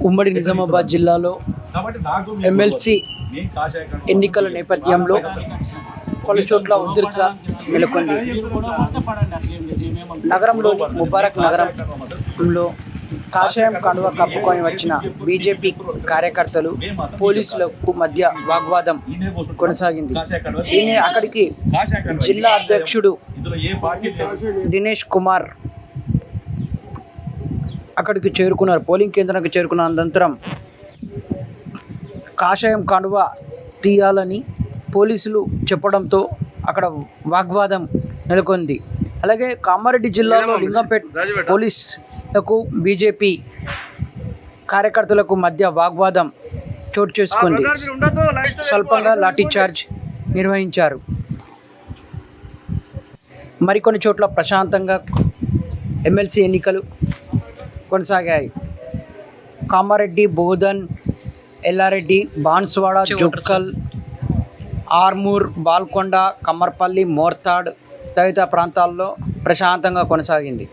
ఉమ్మడి నిజామాబాద్ జిల్లాలో ఎమ్మెల్సీ ఎన్నికల నేపథ్యంలో పలు చోట్ల ఉద్రిక్త నెలకొంది. నగరంలోని ముబారక్ నగరంలో కాషాయం కండువా కప్పుకొని వచ్చిన బీజేపీ కార్యకర్తలు పోలీసులకు మధ్య వాగ్వాదం కొనసాగింది. ఈయన అక్కడికి జిల్లా అధ్యక్షుడు దినేష్ కుమార్ అక్కడికి చేరుకున్నారు. పోలింగ్ కేంద్రానికి చేరుకున్న అనంతరం కాషాయం కండువా తీయాలని పోలీసులు చెప్పడంతో అక్కడ వాగ్వాదం నెలకొంది. అలాగే కామారెడ్డి జిల్లాలో లింగంపేట్ పోలీసులకు బీజేపీ కార్యకర్తలకు మధ్య వాగ్వాదం చోటు చేసుకుంది. స్వల్పంగా లాఠీచార్జ్ నిర్వహించారు. మరికొన్ని చోట్ల ప్రశాంతంగా ఎమ్మెల్సీ ఎన్నికలు కొనసాగాయి. కామారెడ్డి, బోధన్, ఎల్లారెడ్డి, బాన్స్వాడ, జుక్కల్, ఆర్మూర్, బాల్కొండ, కమ్మర్పల్లి, మోర్తాడ్ తదితర ప్రాంతాల్లో ప్రశాంతంగా కొనసాగింది.